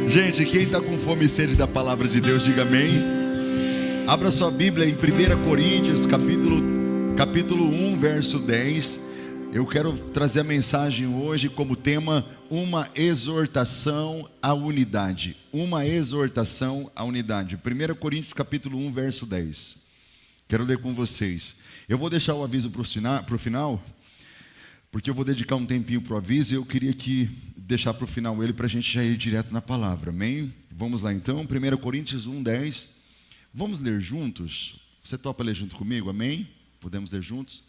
Gente, quem está com fome e sede da palavra de Deus, diga amém. Abra sua Bíblia em 1 Coríntios, capítulo 1, verso 10. Eu quero trazer a mensagem hoje como tema: uma exortação à unidade. Uma exortação à unidade. 1 Coríntios, capítulo 1, verso 10. Quero ler com vocês. Eu vou deixar o aviso para o final, porque eu vou dedicar um tempinho para o aviso e eu queria deixar para o final ele, para a gente já ir direto na palavra, amém? Vamos lá então, 1 Coríntios 1, 10. Vamos ler juntos? Você topa ler junto comigo, amém? Podemos ler juntos?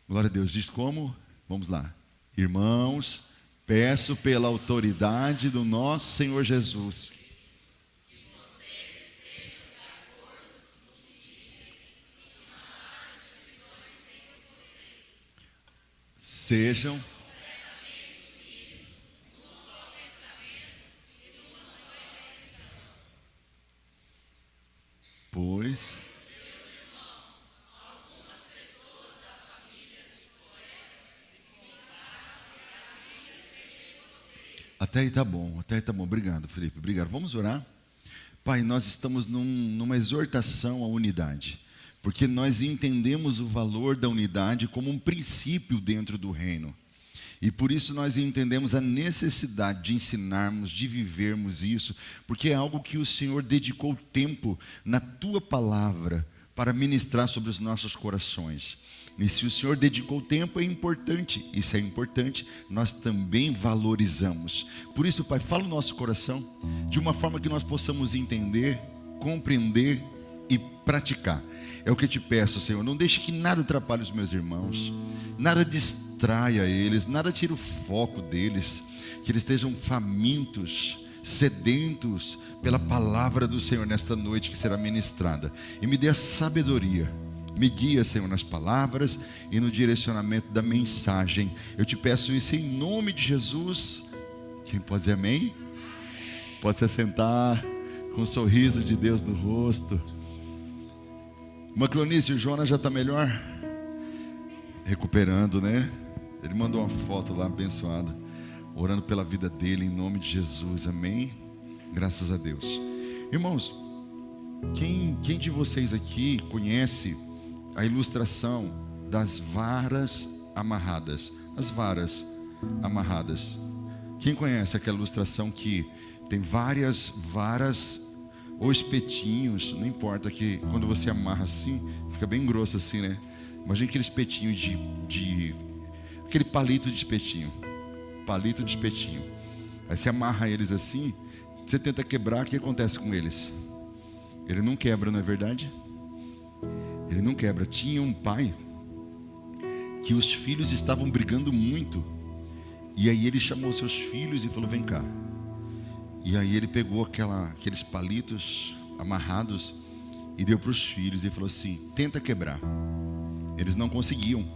Glória a Deus. Diz como? Vamos lá. Irmãos, peço pela autoridade do nosso Senhor Jesus, sejam pois até aí tá bom, obrigado, Felipe, obrigado. Vamos orar? Pai, nós estamos numa exortação à unidade, porque nós entendemos o valor da unidade como um princípio dentro do reino, e por isso nós entendemos a necessidade de ensinarmos, de vivermos isso, porque é algo que o Senhor dedicou tempo na Tua palavra para ministrar sobre os nossos corações. E se o Senhor dedicou tempo, é importante. Isso é importante, nós também valorizamos. Por isso, Pai, fala o nosso coração de uma forma que nós possamos entender, compreender e praticar. É o que eu te peço, Senhor. Não deixe que nada atrapalhe os meus irmãos, nada distraia eles, nada tire o foco deles. Que eles estejam famintos, sedentos pela palavra do Senhor nesta noite que será ministrada. E me dê a sabedoria. Me guia, Senhor, nas palavras e no direcionamento da mensagem. Eu te peço isso em nome de Jesus. Quem pode dizer amém? Pode se assentar com um sorriso de Deus no rosto. Uma Clonice, o Jonas já está melhor? Recuperando, né? Ele mandou uma foto lá abençoada, orando pela vida dele em nome de Jesus, amém? Graças a Deus. Irmãos, quem de vocês aqui conhece a ilustração das varas amarradas? As varas amarradas. Quem conhece aquela ilustração que tem várias varas ou espetinhos? Não importa, que quando você amarra assim, fica bem grosso assim, né? Imagina aquele espetinho aquele palito de espetinho. Palito de espetinho. Aí você amarra eles assim, você tenta quebrar, o que acontece com eles? Ele não quebra, não é verdade? Ele não quebra. Tinha um pai que os filhos estavam brigando muito, e aí ele chamou seus filhos e falou: vem cá. E aí ele pegou aqueles palitos amarrados e deu para os filhos e falou assim: tenta quebrar. Eles não conseguiam.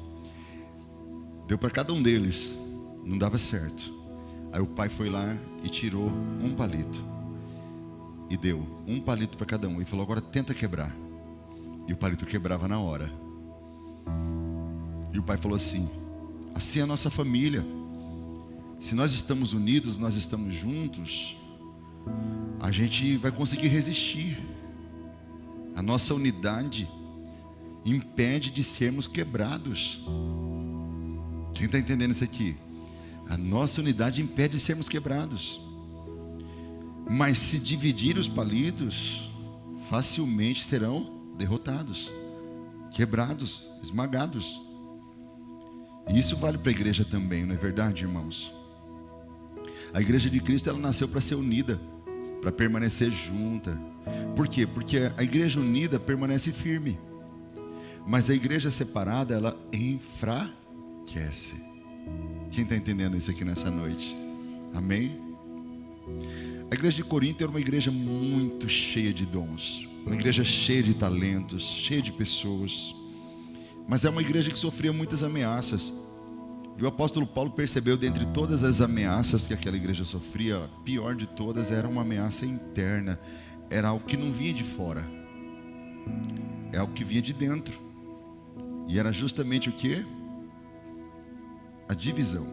Deu para cada um deles, não dava certo. Aí o pai foi lá e tirou um palito e deu um palito para cada um e falou: agora tenta quebrar. E o palito quebrava na hora. E o pai falou assim: assim é a nossa família. Se nós estamos unidos, nós estamos juntos, a gente vai conseguir resistir. A nossa unidade impede de sermos quebrados. Quem está entendendo isso aqui? A nossa unidade impede de sermos quebrados. Mas se dividir os palitos, facilmente serão derrotados, quebrados, esmagados. E isso vale para a igreja também, não é verdade, irmãos? A igreja de Cristo, ela nasceu para ser unida, para permanecer junta. Por quê? Porque a igreja unida permanece firme, mas a igreja separada, ela enfraquece. Quem está entendendo isso aqui nessa noite? Amém? A igreja de Corinto era uma igreja muito cheia de dons, uma igreja cheia de talentos, cheia de pessoas, mas é uma igreja que sofria muitas ameaças. E o apóstolo Paulo percebeu, dentre todas as ameaças que aquela igreja sofria, a pior de todas era uma ameaça interna. Era algo que não vinha de fora, é algo que vinha de dentro. E era justamente o que? A divisão,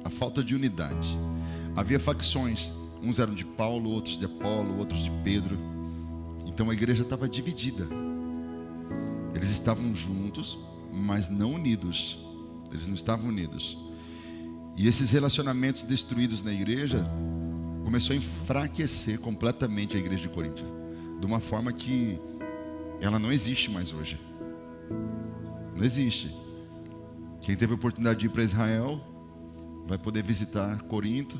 a falta de unidade. Havia facções, Uns eram de Paulo, outros de Apolo, outros de Pedro. Então a igreja estava dividida. Eles estavam juntos, mas não unidos. Eles não estavam unidos. E esses relacionamentos destruídos na igreja começou a enfraquecer completamente a igreja de Corinto, de uma forma que ela não existe mais hoje. Não existe. Quem teve a oportunidade de ir para Israel vai poder visitar Corinto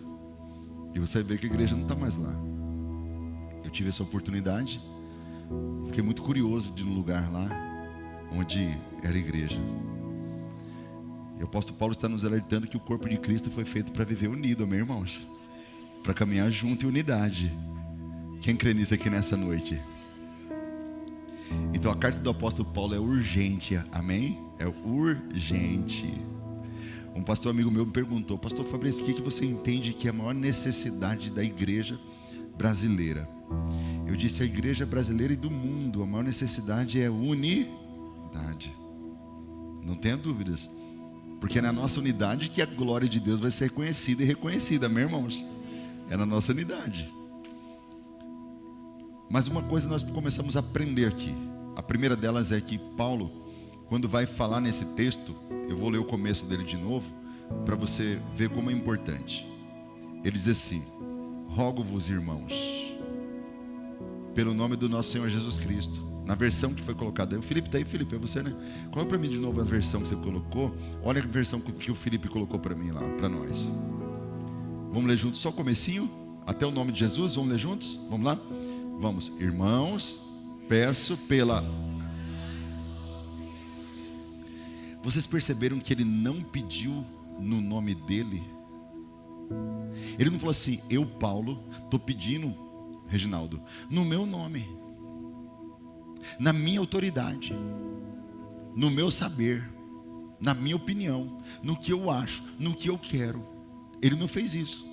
e você vai ver que a igreja não está mais lá. Eu tive essa oportunidade, fiquei muito curioso de ir num lugar lá onde era a igreja. E o apóstolo Paulo está nos alertando que o corpo de Cristo foi feito para viver unido, amém, irmãos? Para caminhar junto em unidade. Quem crê nisso aqui nessa noite? Então a carta do apóstolo Paulo é urgente, amém? É urgente. Um pastor amigo meu me perguntou: pastor Fabrício, o que você entende que é a maior necessidade da igreja brasileira? Eu disse: a igreja brasileira e do mundo, a maior necessidade é unidade. Não tenha dúvidas, porque é na nossa unidade que a glória de Deus vai ser conhecida e reconhecida, meus irmãos. É na nossa unidade. Mas uma coisa nós começamos a aprender aqui. A primeira delas é que Paulo, quando vai falar nesse texto, eu vou ler o começo dele de novo, para você ver como é importante. Ele diz assim: rogo-vos, irmãos, pelo nome do nosso Senhor Jesus Cristo. Na versão que foi colocada aí, o Felipe está aí, Felipe, é você, né? Coloca para mim de novo a versão que você colocou. Olha a versão que o Felipe colocou para mim lá, para nós. Vamos ler juntos, só o comecinho, até o nome de Jesus, vamos ler juntos? Vamos lá? Vamos, irmãos, peço pela... Vocês perceberam que ele não pediu no nome dele? Ele não falou assim: eu, Paulo, estou pedindo, Reginaldo, no meu nome, na minha autoridade, no meu saber, na minha opinião, no que eu acho, no que eu quero. Ele não fez isso.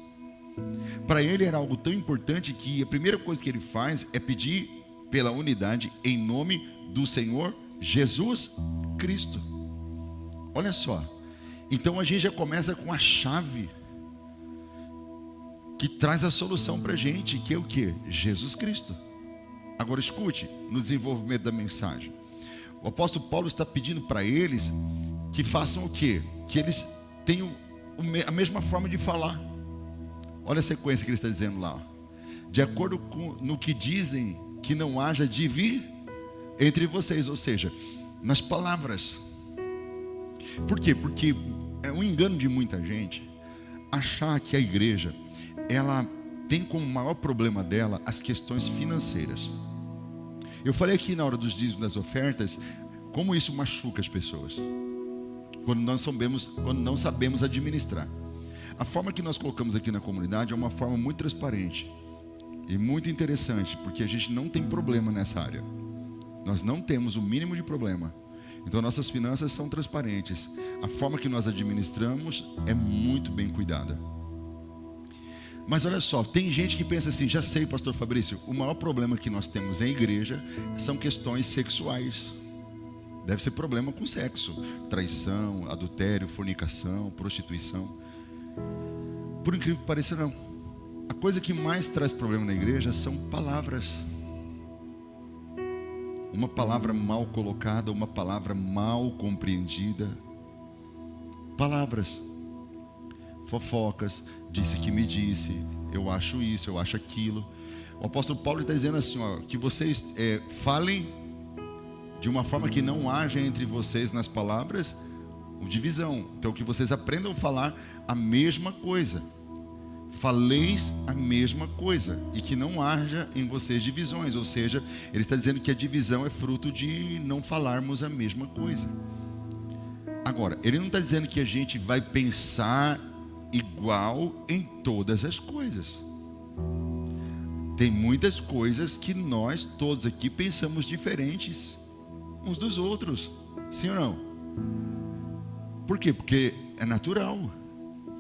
Para ele era algo tão importante que a primeira coisa que ele faz é pedir pela unidade em nome do Senhor Jesus Cristo. Olha só, então a gente já começa com a chave que traz a solução para a gente, que é o que? Jesus Cristo. Agora escute, no desenvolvimento da mensagem, o apóstolo Paulo está pedindo para eles que façam o quê? Que eles tenham a mesma forma de falar. Olha a sequência que ele está dizendo lá: de acordo com no que dizem, que não haja divisão entre vocês, ou seja, nas palavras. Por quê? Porque é um engano de muita gente achar que a igreja, ela tem como maior problema dela as questões financeiras. Eu falei aqui na hora dos dízimos, das ofertas, como isso machuca as pessoas quando não sabemos administrar. A forma que nós colocamos aqui na comunidade é uma forma muito transparente e muito interessante, porque a gente não tem problema nessa área. Nós não temos o mínimo de problema. Então nossas finanças são transparentes. A forma que nós administramos é muito bem cuidada. Mas olha só, tem gente que pensa assim: já sei, pastor Fabrício, o maior problema que nós temos em igreja são questões sexuais. Deve ser problema com sexo, traição, adultério, fornicação, prostituição. Por incrível que pareça, não. A coisa que mais traz problema na igreja são palavras. Uma palavra mal colocada, uma palavra mal compreendida. Palavras. Fofocas, disse que me disse, eu acho isso, eu acho aquilo. O apóstolo Paulo está dizendo assim, ó, que vocês falem de uma forma que não haja entre vocês nas palavras divisão. Então que vocês aprendam a falar a mesma coisa. Faleis a mesma coisa e que não haja em vocês divisões. Ou seja, ele está dizendo que a divisão é fruto de não falarmos a mesma coisa. Agora, ele não está dizendo que a gente vai pensar igual em todas as coisas. Tem muitas coisas que nós todos aqui pensamos diferentes uns dos outros, sim ou não? Por quê? Porque é natural.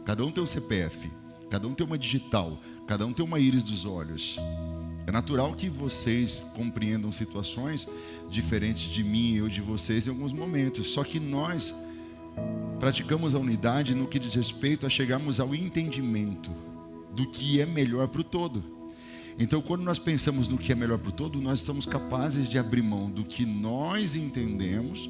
Cada um tem um CPF, cada um tem uma digital, cada um tem uma íris dos olhos. É natural que vocês compreendam situações diferentes de mim e eu de vocês em alguns momentos. Só que nós praticamos a unidade no que diz respeito a chegarmos ao entendimento do que é melhor para o todo. Então, quando nós pensamos no que é melhor para o todo, nós somos capazes de abrir mão do que nós entendemos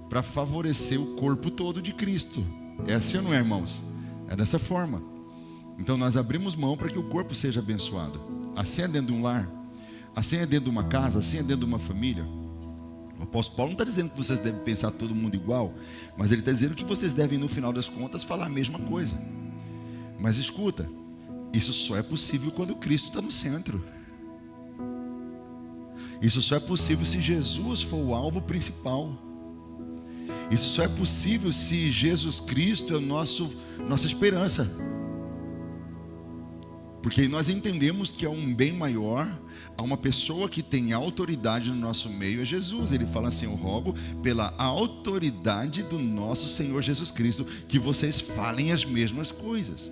para favorecer o corpo todo de Cristo. É assim ou não é, irmãos? É dessa forma. Então, nós abrimos mão para que o corpo seja abençoado. Assim é dentro de um lar, assim é dentro de uma casa, assim é dentro de uma família. O apóstolo Paulo não está dizendo que vocês devem pensar todo mundo igual, mas ele está dizendo que vocês devem, no final das contas, falar a mesma coisa. Mas escuta, isso só é possível quando Cristo está no centro. Isso só é possível se Jesus for o alvo principal. Isso só é possível se Jesus Cristo é nossa esperança. Porque nós entendemos que há um bem maior, há uma pessoa que tem autoridade no nosso meio, é Jesus. Ele fala assim: eu rogo pela autoridade do nosso Senhor Jesus Cristo, que vocês falem as mesmas coisas,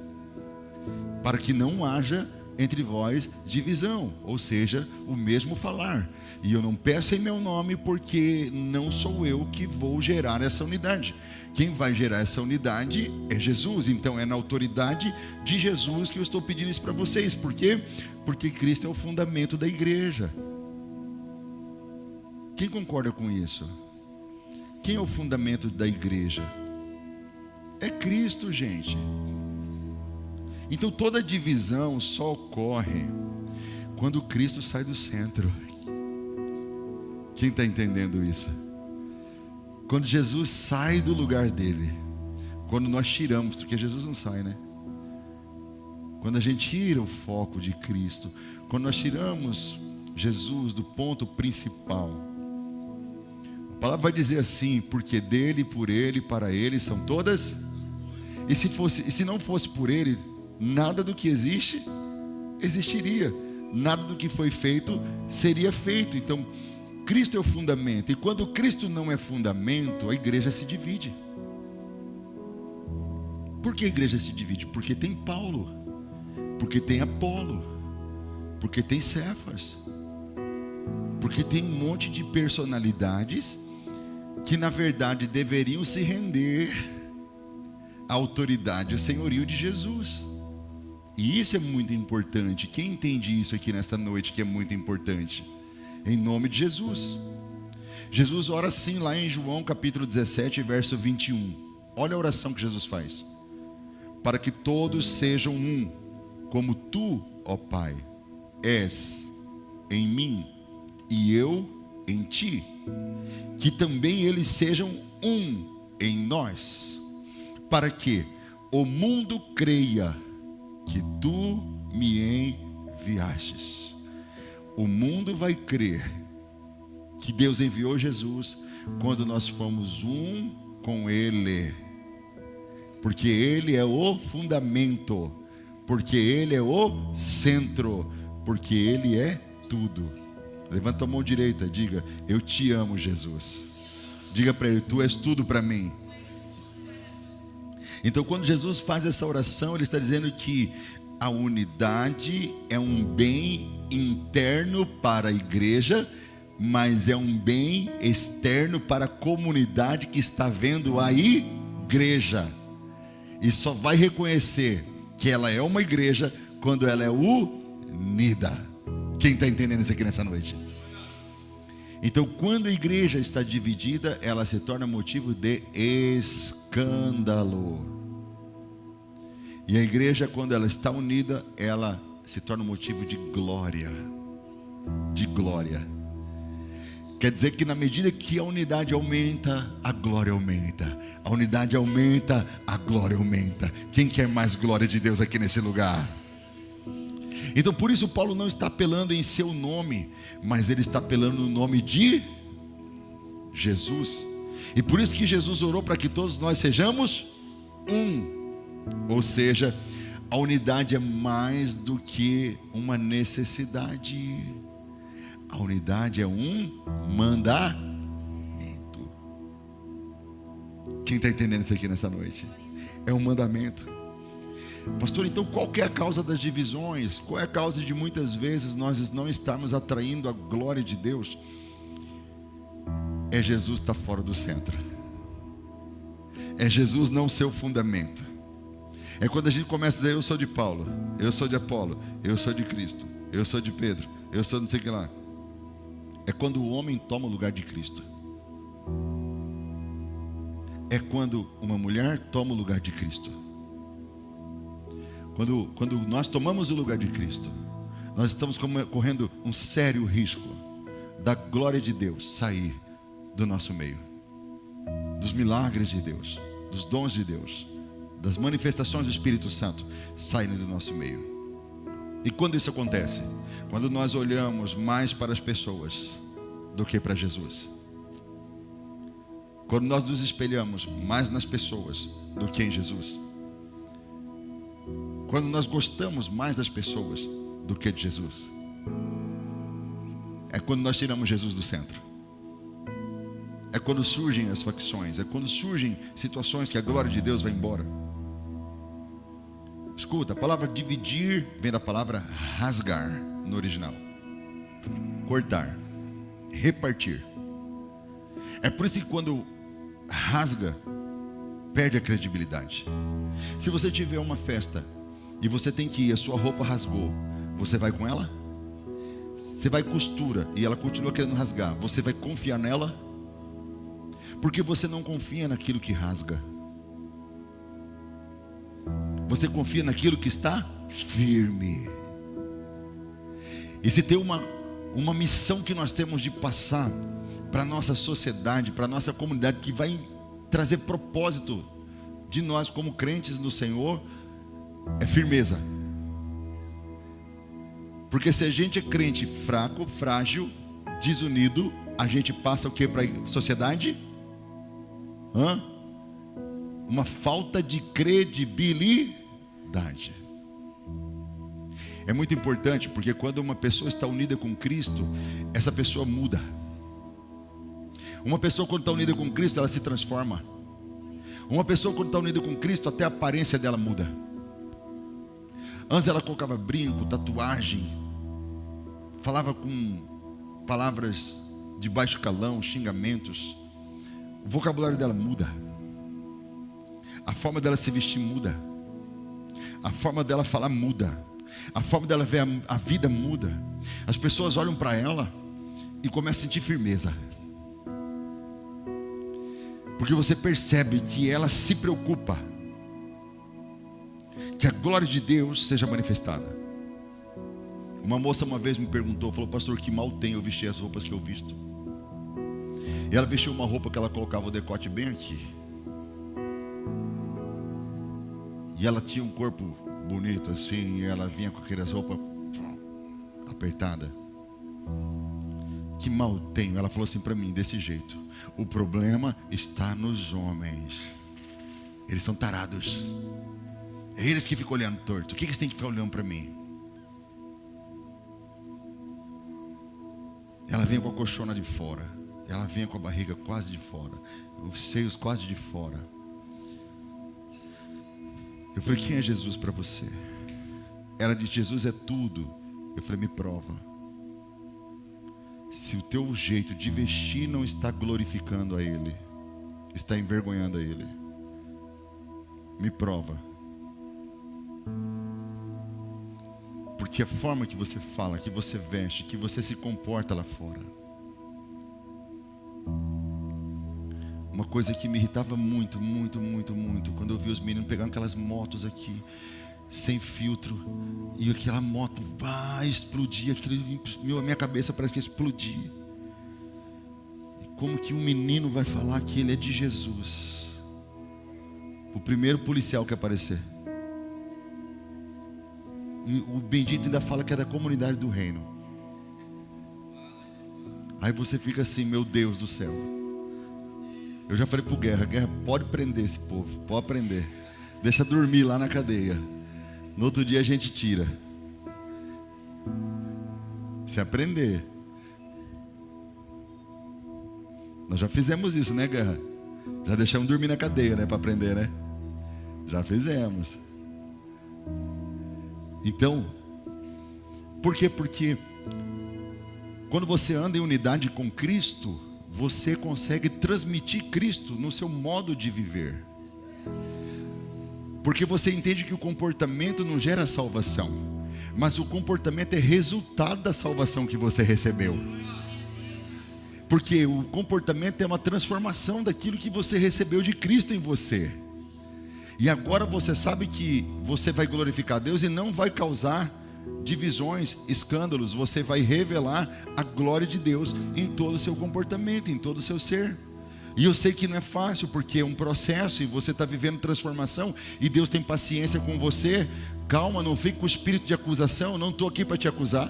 para que não haja entre vós divisão, ou seja, o mesmo falar. E eu não peço em meu nome, porque não sou eu que vou gerar essa unidade. Quem vai gerar essa unidade é Jesus. Então é na autoridade de Jesus que eu estou pedindo isso para vocês. Por quê? Porque Cristo é o fundamento da igreja. Quem concorda com isso? Quem é o fundamento da igreja? É Cristo, gente. Então toda divisão só ocorre quando Cristo sai do centro. Quem está entendendo isso? Quando Jesus sai do lugar dele. Quando nós tiramos, porque Jesus não sai, né? Quando a gente tira o foco de Cristo, quando nós tiramos Jesus do ponto principal. A palavra vai dizer assim: porque dele, por ele, para ele são todas. E se não fosse por ele, nada do que existe existiria, nada do que foi feito seria feito. Então Cristo é o fundamento, e quando Cristo não é fundamento, a igreja se divide. Por que a igreja se divide? Porque tem Paulo, porque tem Apolo, porque tem Cefas, porque tem um monte de personalidades que na verdade deveriam se render à autoridade, ao senhorio de Jesus. E isso é muito importante. Quem entende isso aqui nesta noite, que é muito importante? Em nome de Jesus. Jesus ora assim lá em João capítulo 17, verso 21. Olha a oração que Jesus faz: para que todos sejam um, como tu, ó Pai, és em mim e eu em ti, que também eles sejam um em nós, para que o mundo creia que tu me enviastes. O mundo vai crer que Deus enviou Jesus quando nós fomos um com Ele, porque Ele é o fundamento, porque Ele é o centro, porque Ele é tudo. Levanta a mão direita, diga: eu te amo, Jesus. Diga para Ele: tu és tudo para mim. Então, quando Jesus faz essa oração, Ele está dizendo que a unidade é um bem interno para a igreja, mas é um bem externo para a comunidade que está vendo a igreja. E só vai reconhecer que ela é uma igreja quando ela é unida. Quem está entendendo isso aqui nessa noite? Então, quando a igreja está dividida, ela se torna motivo de escândalo. E a igreja, quando ela está unida, ela se torna motivo de glória. De glória. Quer dizer que na medida que a unidade aumenta, a glória aumenta. A unidade aumenta, a glória aumenta. Quem quer mais glória de Deus aqui nesse lugar? Então por isso Paulo não está apelando em seu nome, mas ele está apelando no nome de Jesus. E por isso que Jesus orou para que todos nós sejamos um. Ou seja, a unidade é mais do que uma necessidade. A unidade é um mandamento. Quem está entendendo isso aqui nessa noite? É um mandamento. Pastor, então qual que é a causa das divisões? Qual é a causa de muitas vezes nós não estarmos atraindo a glória de Deus? É Jesus estar fora do centro. É Jesus não ser o fundamento. É quando a gente começa a dizer: eu sou de Paulo, eu sou de Apolo, eu sou de Cristo, eu sou de Pedro, eu sou não sei o que lá. É quando o homem toma o lugar de Cristo. É quando uma mulher toma o lugar de Cristo. Quando nós tomamos o lugar de Cristo, nós estamos correndo um sério risco da glória de Deus sair do nosso meio, dos milagres de Deus, dos dons de Deus, das manifestações do Espírito Santo saírem do nosso meio. E quando isso acontece? Quando nós olhamos mais para as pessoas do que para Jesus. Quando nós nos espelhamos mais nas pessoas do que em Jesus. Quando nós gostamos mais das pessoas do que de Jesus. É quando nós tiramos Jesus do centro. É quando surgem as facções. É quando surgem situações que a glória de Deus vai embora. Escuta, a palavra dividir vem da palavra rasgar no original. Cortar, repartir. É por isso que quando rasga, perde a credibilidade. Se você tiver uma festa e você tem que ir, a sua roupa rasgou, você vai com ela? Você vai costura e ela continua querendo rasgar, você vai confiar nela? Porque você não confia naquilo que rasga. Você confia naquilo que está firme. E se tem uma missão que nós temos de passar para a nossa sociedade, para a nossa comunidade, que vai trazer propósito de nós como crentes no Senhor, é firmeza. Porque se a gente é crente fraco, frágil, desunido, a gente passa o que para a sociedade? Uma falta de credibilidade. É muito importante, porque quando uma pessoa está unida com Cristo, essa pessoa muda. Uma pessoa quando está unida com Cristo, ela se transforma. Uma pessoa quando está unida com Cristo, até a aparência dela muda. Antes ela colocava brinco, tatuagem, falava com palavras de baixo calão, xingamentos. O vocabulário dela muda. A forma dela se vestir muda. A forma dela falar muda. A forma dela ver a vida muda. As pessoas olham para ela e começam a sentir firmeza. Porque você percebe que ela se preocupa que a glória de Deus seja manifestada. Uma moça uma vez me perguntou, falou: pastor, que mal tem eu vestir as roupas que eu visto? E ela vestiu uma roupa que ela colocava o decote bem aqui. E ela tinha um corpo bonito assim, e ela vinha com aquelas roupas apertadas. Que mal tenho? Ela falou assim para mim, desse jeito: o problema está nos homens. Eles são tarados. É eles que ficam olhando torto. O que eles têm que ficar olhando para mim? Ela vinha com a coxona de fora. Ela vinha com a barriga quase de fora, os seios quase de fora. Eu falei: quem é Jesus para você? Ela disse: Jesus é tudo. Eu falei: me prova. Se o teu jeito de vestir não está glorificando a Ele, está envergonhando a Ele, me prova. Porque a forma que você fala, que você veste, que você se comporta lá fora. Uma coisa que me irritava muito, quando eu vi os meninos pegando aquelas motos aqui, sem filtro, e aquela moto vai explodir, a minha cabeça parece que ia explodir. E como que um menino vai falar que ele é de Jesus? O primeiro policial que aparecer. E o bendito ainda fala que é da comunidade do reino. Aí você fica assim: meu Deus do céu. Eu já falei pro Guerra: pode prender esse povo, pode prender. Deixa dormir lá na cadeia. No outro dia a gente tira. Se aprender. Nós já fizemos isso, né, Guerra? Já deixamos dormir na cadeia, né, para aprender, né? Já fizemos. Então, por quê? Porque quando você anda em unidade com Cristo, você consegue transmitir Cristo no seu modo de viver. Porque você entende que o comportamento não gera salvação, mas o comportamento é resultado da salvação que você recebeu. Porque o comportamento é uma transformação daquilo que você recebeu de Cristo em você. E agora você sabe que você vai glorificar Deus e não vai causar divisões, escândalos. Você vai revelar a glória de Deus em todo o seu comportamento, em todo o seu ser. E eu sei que não é fácil, porque é um processo e você está vivendo transformação e Deus tem paciência com você. Calma, não fique com o espírito de acusação. Eu não estou aqui para te acusar,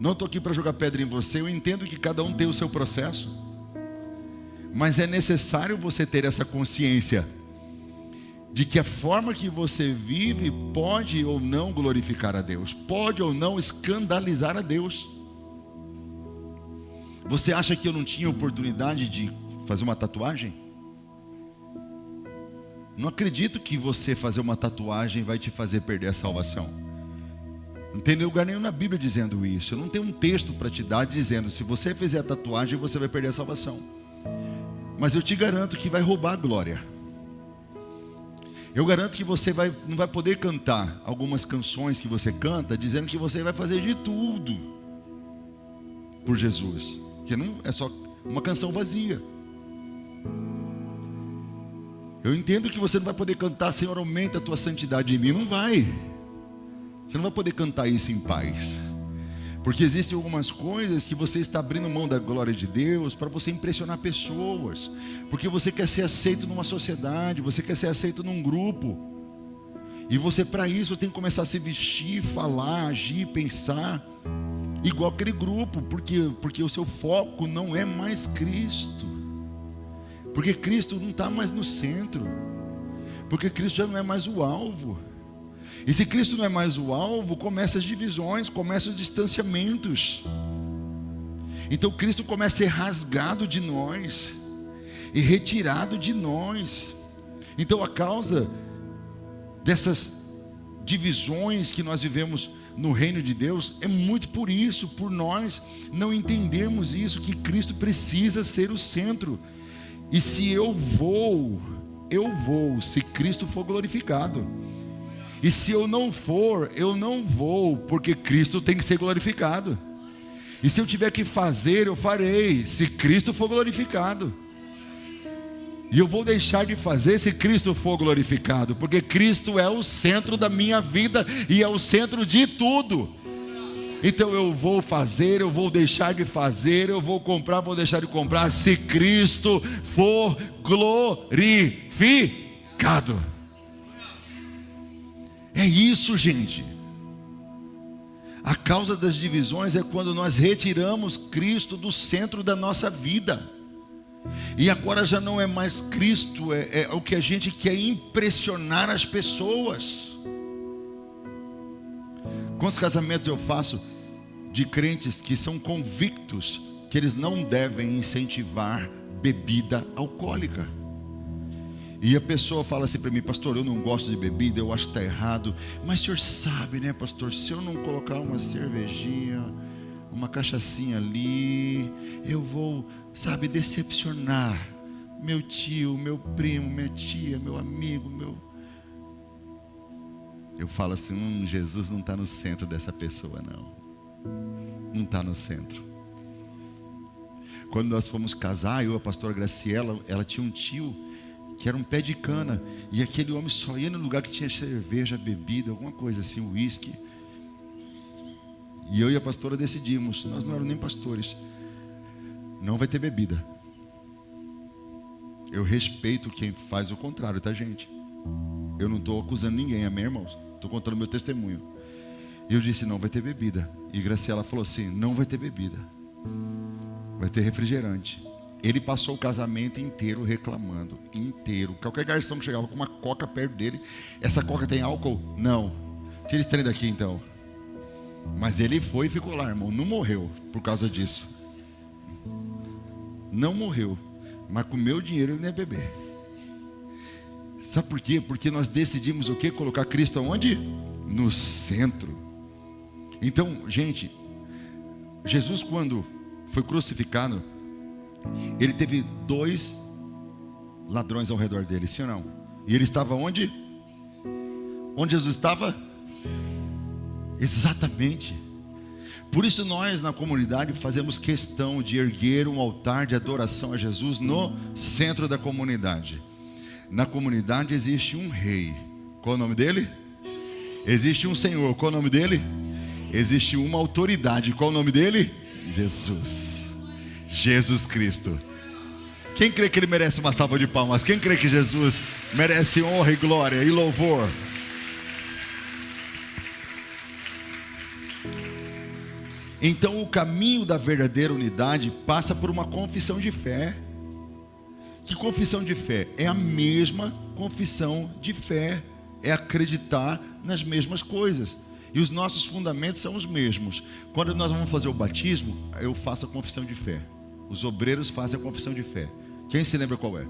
não estou aqui para jogar pedra em você. Eu entendo que cada um tem o seu processo, mas é necessário você ter essa consciência de que a forma que você vive pode ou não glorificar a Deus, pode ou não escandalizar a Deus. Você acha que eu não tinha oportunidade de fazer uma tatuagem? Não acredito que você fazer uma tatuagem vai te fazer perder a salvação. Não tem lugar nenhum na Bíblia dizendo isso. Eu não tenho um texto para te dar dizendo: se você fizer a tatuagem, você vai perder a salvação. Mas eu te garanto que vai roubar a glória. Eu garanto que você não vai poder cantar algumas canções que você canta, dizendo que você vai fazer de tudo por Jesus, que não é só uma canção vazia. Eu entendo que você não vai poder cantar: Senhor, aumenta a tua santidade em mim. Não vai. Você não vai poder cantar isso em paz, porque existem algumas coisas que você está abrindo mão da glória de Deus para você impressionar pessoas, porque você quer ser aceito numa sociedade, você quer ser aceito num grupo, e você, para isso, tem que começar a se vestir, falar, agir, pensar igual aquele grupo, porque o seu foco não é mais Cristo, porque Cristo não está mais no centro, porque Cristo já não é mais o alvo. E se Cristo não é mais o alvo, começam as divisões, começam os distanciamentos. Então Cristo começa a ser rasgado de nós e retirado de nós. Então a causa dessas divisões que nós vivemos no reino de Deus é muito por isso, por nós não entendermos isso, que Cristo precisa ser o centro. E se eu vou se Cristo for glorificado. E se eu não for, eu não vou, porque Cristo tem que ser glorificado. E se eu tiver que fazer, eu farei, se Cristo for glorificado. E eu vou deixar de fazer se Cristo for glorificado, porque Cristo é o centro da minha vida e é o centro de tudo. Então eu vou fazer, eu vou deixar de fazer, eu vou comprar, vou deixar de comprar, se Cristo for glorificado. É isso, gente. A causa das divisões é quando nós retiramos Cristo do centro da nossa vida. E agora já não é mais Cristo, é o que a gente quer impressionar as pessoas. Quantos casamentos eu faço de crentes que são convictos que eles não devem incentivar bebida alcoólica? E a pessoa fala assim para mim: pastor, eu não gosto de bebida, eu acho que está errado. Mas o senhor sabe, né, pastor, se eu não colocar uma cervejinha, uma cachaçinha ali, eu vou, sabe, decepcionar meu tio, meu primo, minha tia, meu amigo, Eu falo assim: Jesus não está no centro dessa pessoa, não. Não está no centro. Quando nós fomos casar, eu e a pastora Graciela, ela tinha um tio que era um pé de cana, e aquele homem só ia no lugar que tinha cerveja, bebida, alguma coisa assim, uísque. E eu e a pastora decidimos, nós não éramos nem pastores, não vai ter bebida. Eu respeito quem faz o contrário, tá, gente? Eu não estou acusando ninguém, amém, irmãos? Estou contando meu testemunho. E eu disse: não vai ter bebida. E Graciela falou assim: não vai ter bebida, vai ter refrigerante. Ele passou o casamento inteiro reclamando, inteiro. Qualquer garçom que chegava com uma coca perto dele: essa coca tem álcool? Não. Tira esse trem daqui então. Mas ele foi e ficou lá, irmão. Não morreu por causa disso. Não morreu. Mas com o meu dinheiro ele não ia beber. Sabe por quê? Porque nós decidimos o quê? Colocar Cristo aonde? No centro. Então, gente, Jesus, quando foi crucificado, ele teve 2 ladrões ao redor dele, sim ou não? E ele estava onde? Onde Jesus estava? Exatamente. Por isso nós na comunidade fazemos questão de erguer um altar de adoração a Jesus no centro da comunidade. Na comunidade existe um rei. Qual é o nome dele? Existe um Senhor. Qual é o nome dele? Existe uma autoridade. Qual é o nome dele? Jesus. Jesus Cristo. Quem crê que ele merece uma salva de palmas? Quem crê que Jesus merece honra e glória e louvor? Então o caminho da verdadeira unidade passa por uma confissão de fé. Que confissão de fé? É a mesma confissão de fé. É acreditar nas mesmas coisas. E os nossos fundamentos são os mesmos. Quando nós vamos fazer o batismo, eu faço a confissão de fé. Os obreiros fazem a confissão de fé. Quem se lembra qual é?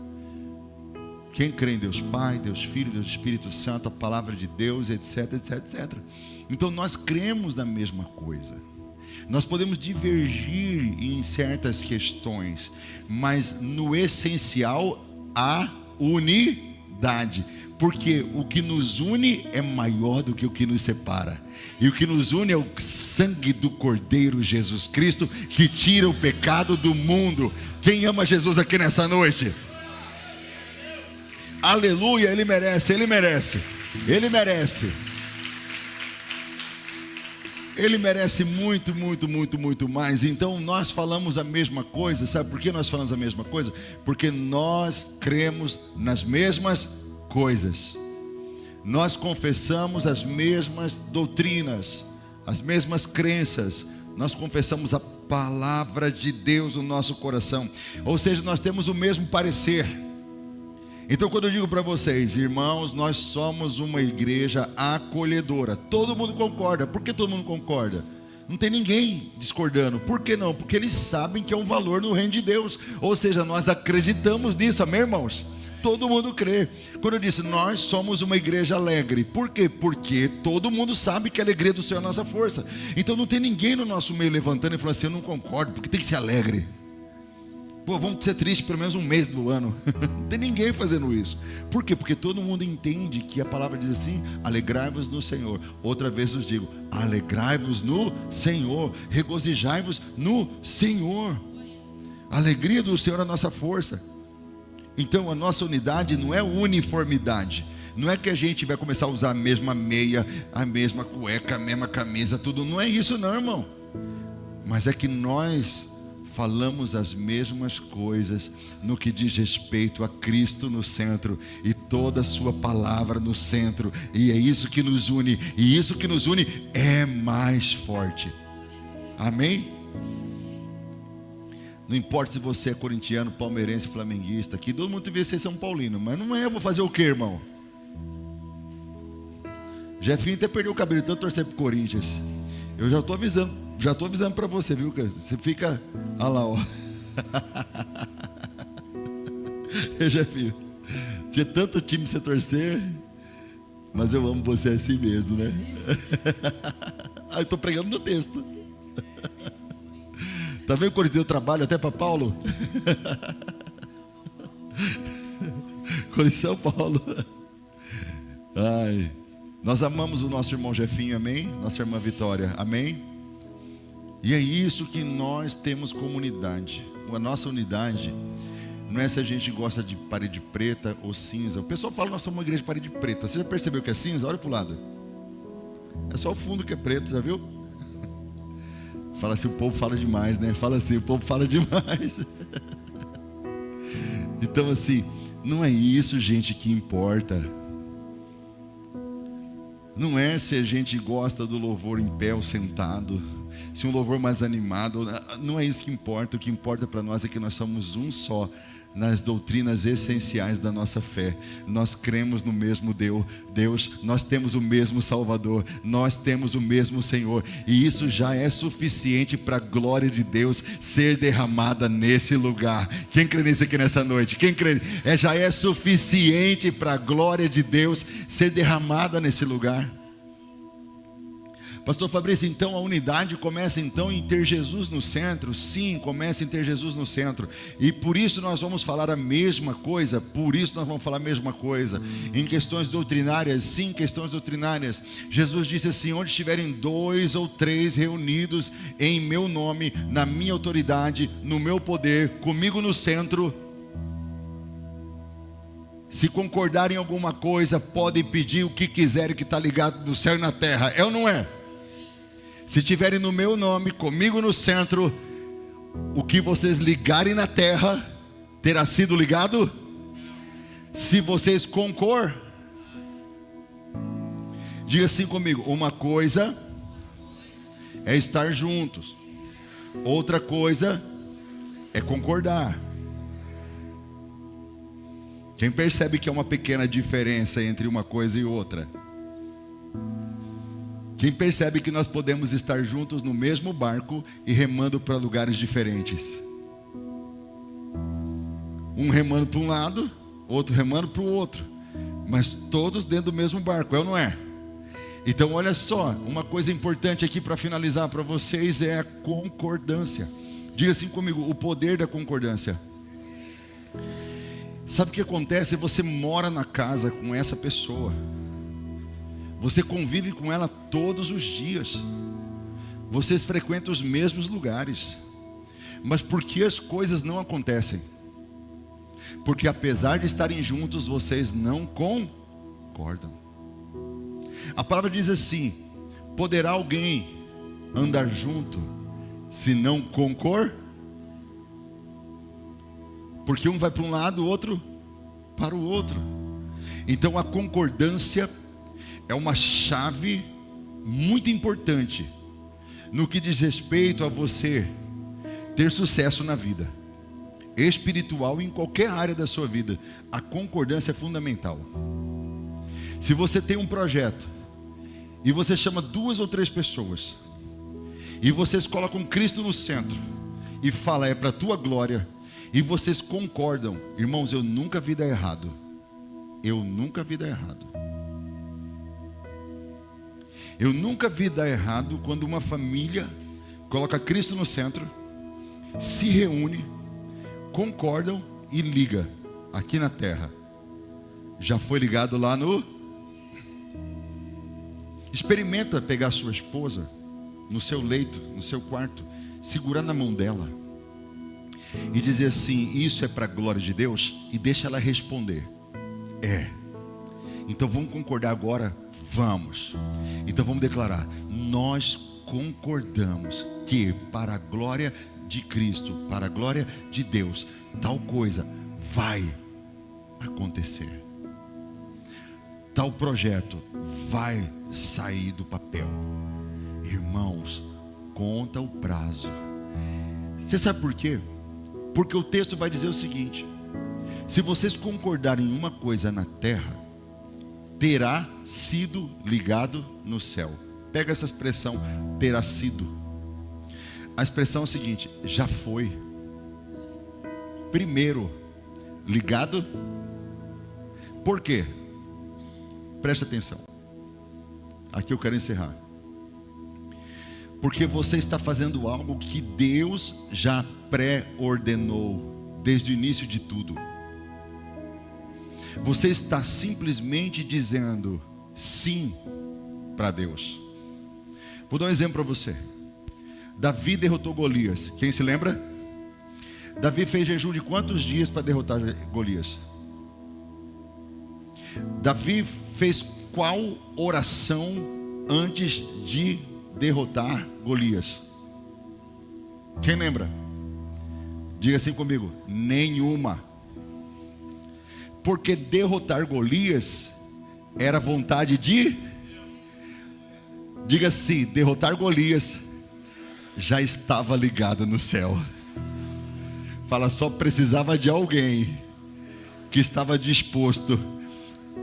Quem crê em Deus Pai, Deus Filho, Deus Espírito Santo, a palavra de Deus, etc, etc, etc. Então nós cremos na mesma coisa. Nós podemos divergir em certas questões, mas no essencial há unidade, porque o que nos une é maior do que o que nos separa, e o que nos une é o sangue do Cordeiro Jesus Cristo, que tira o pecado do mundo. Quem ama Jesus aqui nessa noite? Aleluia, Ele merece, Ele merece, Ele merece. Ele merece muito, muito, muito, muito mais. Então nós falamos a mesma coisa. Sabe por que nós falamos a mesma coisa? Porque nós cremos nas mesmas coisas. Nós confessamos as mesmas doutrinas, as mesmas crenças. Nós confessamos a palavra de Deus no nosso coração. Ou seja, nós temos o mesmo parecer. Então quando eu digo para vocês, irmãos, nós somos uma igreja acolhedora, todo mundo concorda. Por que todo mundo concorda? Não tem ninguém discordando. Por que não? Porque eles sabem que é um valor no reino de Deus. Ou seja, nós acreditamos nisso, amém, irmãos? Todo mundo crê. Quando eu disse, nós somos uma igreja alegre. Por quê? Porque todo mundo sabe que a alegria do Senhor é a nossa força. Então não tem ninguém no nosso meio levantando e falando assim, eu não concordo, porque tem que ser alegre. Pô, vamos ser tristes pelo menos um mês do ano. Não tem ninguém fazendo isso. Por quê? Porque todo mundo entende que a palavra diz assim, alegrai-vos no Senhor. Outra vez eu digo, alegrai-vos no Senhor, regozijai-vos no Senhor. A alegria do Senhor é a nossa força. Então a nossa unidade não é uniformidade. Não é que a gente vai começar a usar a mesma meia, a mesma cueca, a mesma camisa, tudo. Não é isso não, irmão. Mas é que nós falamos as mesmas coisas no que diz respeito a Cristo no centro e toda a sua palavra no centro, e é isso que nos une, e isso que nos une é mais forte, amém? Não importa se você é corintiano, palmeirense, flamenguista, aqui todo mundo devia ser São Paulino, mas não é, eu vou fazer o que, irmão? Jefinho até perdeu o cabelo de tanto torcer pro Corinthians. Eu já estou avisando para você, viu? Você fica, olha lá, ó. Jefinho, tinha tanto time pra você torcer, mas eu amo você assim mesmo, né? Eu estou pregando no texto. Tá vendo quando deu trabalho até para Paulo? Quando em São Paulo. Ai, nós amamos o nosso irmão Jefinho, amém? Nossa irmã Vitória, amém? E é isso que nós temos comunidade. A nossa unidade não é se a gente gosta de parede preta ou cinza. O pessoal fala, nós somos uma igreja de parede preta. Você já percebeu que é cinza? Olha para o lado. É só o fundo que é preto, já viu? Fala assim, o povo fala demais, né? Fala assim, o povo fala demais. Então assim, não é isso, gente, que importa. Não é se a gente gosta do louvor em pé ou sentado, se um louvor mais animado, não é isso que importa. O que importa para nós é que nós somos um só nas doutrinas essenciais da nossa fé. Nós cremos no mesmo Deus, nós temos o mesmo Salvador, nós temos o mesmo Senhor, e isso já é suficiente para a glória de Deus ser derramada nesse lugar. Quem crê nisso aqui nessa noite? Quem crê? Já é suficiente para a glória de Deus ser derramada nesse lugar. Pastor Fabrício, então a unidade começa então em ter Jesus no centro? Sim, começa em ter Jesus no centro. E por isso nós vamos falar a mesma coisa. Em questões doutrinárias, sim, questões doutrinárias. Jesus disse assim: onde estiverem 2 ou 3 reunidos em meu nome, na minha autoridade, no meu poder, comigo no centro, se concordarem em alguma coisa, podem pedir o que quiserem, que está ligado no céu e na terra. É ou não é? Se estiverem no meu nome, comigo no centro, o que vocês ligarem na terra, terá sido ligado? Se vocês concordam, diga assim comigo: uma coisa é estar juntos, outra coisa é concordar. Quem percebe que há uma pequena diferença entre uma coisa e outra? Quem percebe que nós podemos estar juntos no mesmo barco e remando para lugares diferentes? Um remando para um lado, outro remando para o outro, mas todos dentro do mesmo barco, é ou não é? Então olha só, uma coisa importante aqui para finalizar para vocês é a concordância. Diga assim comigo: o poder da concordância. Sabe o que acontece? Você mora na casa com essa pessoa, você convive com ela todos os dias, vocês frequentam os mesmos lugares, mas por que as coisas não acontecem? Porque apesar de estarem juntos, vocês não concordam. A palavra diz assim: poderá alguém andar junto se não concordar? Porque um vai para um lado, o outro para o outro. Então a concordância é uma chave muito importante no que diz respeito a você ter sucesso na vida espiritual, em qualquer área da sua vida. A concordância é fundamental. Se você tem um projeto e você chama 2 ou 3 pessoas e vocês colocam Cristo no centro e fala: é para a tua glória, e vocês concordam, irmãos, eu nunca vi dar errado. Eu nunca vi dar errado. Eu nunca vi dar errado quando uma família coloca Cristo no centro, se reúne, concordam e liga aqui na terra. Já foi ligado lá no... Experimenta pegar sua esposa no seu leito, no seu quarto, segurar na mão dela e dizer assim: isso é para a glória de Deus? E deixa ela responder: é. Então vamos concordar agora? Vamos. Então vamos declarar: nós concordamos que para a glória de Cristo, para a glória de Deus, tal coisa vai acontecer, tal projeto vai sair do papel. Irmãos, conta o prazo. Você sabe por quê? Porque o texto vai dizer o seguinte: se vocês concordarem em uma coisa na terra, terá sido ligado no céu. Pega essa expressão, terá sido. A expressão é o seguinte: já foi. Primeiro, ligado. Por quê? Preste atenção. Aqui eu quero encerrar. Porque você está fazendo algo que Deus já pré-ordenou desde o início de tudo. Você está simplesmente dizendo sim para Deus. Vou dar um exemplo para você. Davi derrotou Golias. Quem se lembra? Davi fez jejum de quantos dias para derrotar Golias? Davi fez qual oração antes de derrotar Golias? Quem lembra? Diga assim comigo: nenhuma. Porque derrotar Golias era vontade de... Diga assim: derrotar Golias já estava ligado no céu. Fala: só precisava de alguém que estava disposto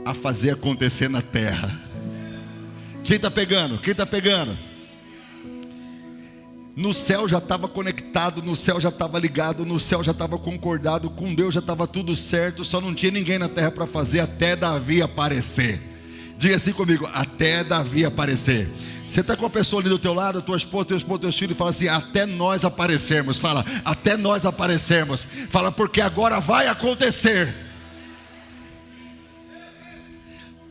a fazer acontecer na terra. Quem está pegando? Quem está pegando? No céu já estava conectado, no céu já estava ligado, no céu já estava concordado, com Deus já estava tudo certo, só não tinha ninguém na terra para fazer até Davi aparecer. Diga assim comigo: até Davi aparecer. Você está com a pessoa ali do teu lado, tua esposa, teu esposo, teus filhos, fala assim: até nós aparecermos. Fala, até nós aparecermos. Fala, porque agora vai acontecer.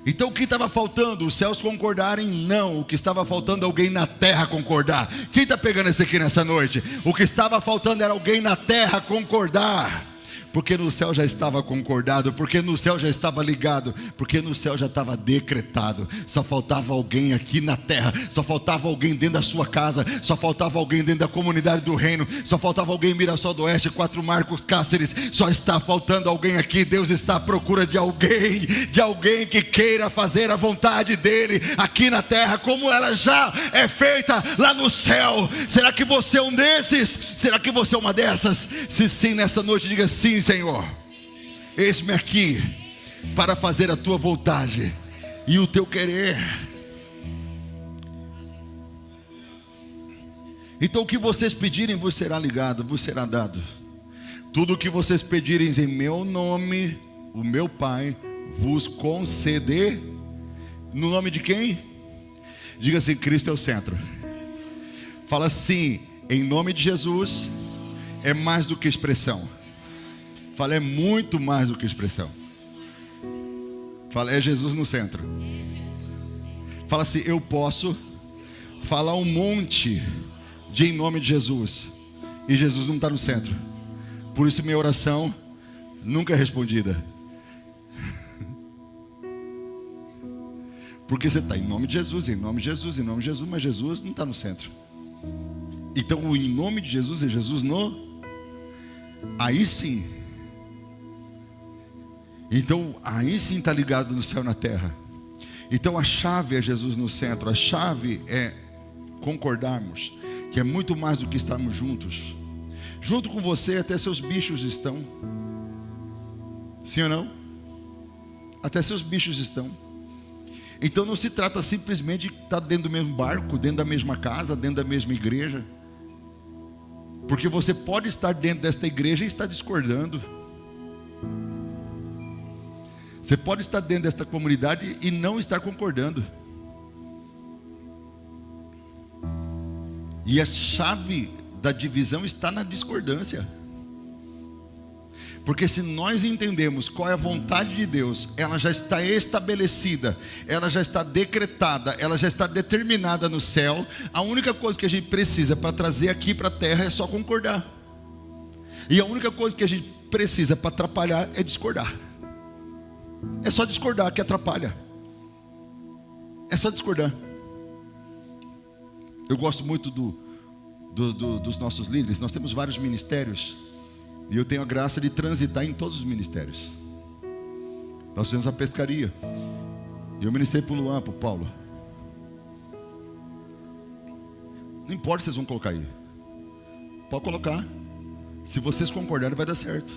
Então o que estava faltando? Os céus concordarem? Não. O que estava faltando é alguém na terra concordar. Quem está pegando esse aqui nessa noite? O que estava faltando era alguém na terra concordar. Porque no céu já estava concordado, porque no céu já estava ligado, porque no céu já estava decretado. Só faltava alguém aqui na terra, só faltava alguém dentro da sua casa, só faltava alguém dentro da comunidade do reino, só faltava alguém em Mirassol do Oeste, 4 Marcos, Cáceres. Só está faltando alguém aqui. Deus está à procura de alguém que queira fazer a vontade dele aqui na terra, como ela já é feita lá no céu. Será que você é um desses? Será que você é uma dessas? Se sim, nessa noite diga: sim, Senhor, eis-me aqui para fazer a tua vontade e o teu querer. Então o que vocês pedirem vos será ligado, vos será dado. Tudo o que vocês pedirem em meu nome, o meu Pai vos conceder. No nome de quem? Diga assim: Cristo é o centro. Fala assim: em nome de Jesus. É mais do que expressão. Fala, é muito mais do que expressão. Fala, é Jesus no centro. Fala assim: eu posso falar um monte de em nome de Jesus, e Jesus não está no centro. Por isso minha oração nunca é respondida. Porque você está em nome de Jesus, em nome de Jesus, em nome de Jesus, mas Jesus não está no centro. Então o em nome de Jesus é Jesus no... Aí sim. Então aí sim está ligado no céu e na terra. Então a chave é Jesus no centro. A chave é concordarmos que é muito mais do que estarmos juntos. Junto com você até seus bichos estão. Sim ou não? Até seus bichos estão. Então não se trata simplesmente de estar dentro do mesmo barco, dentro da mesma casa, dentro da mesma igreja. Porque você pode estar dentro desta igreja e estar discordando. Você pode estar dentro desta comunidade e não estar concordando. E a chave da divisão está na discordância. Porque se nós entendemos qual é a vontade de Deus, ela já está estabelecida, ela já está decretada, ela já está determinada no céu. A única coisa que a gente precisa para trazer aqui para a terra é só concordar. E a única coisa que a gente precisa para atrapalhar é discordar. É só discordar que atrapalha. É só discordar. Eu gosto muito dos nossos líderes. Nós temos vários ministérios. E eu tenho a graça de transitar em todos os ministérios. Nós fizemos a pescaria. E eu ministrei para o Luan, para o Paulo. Não importa se vocês vão colocar aí. Pode colocar. Se vocês concordarem, vai dar certo.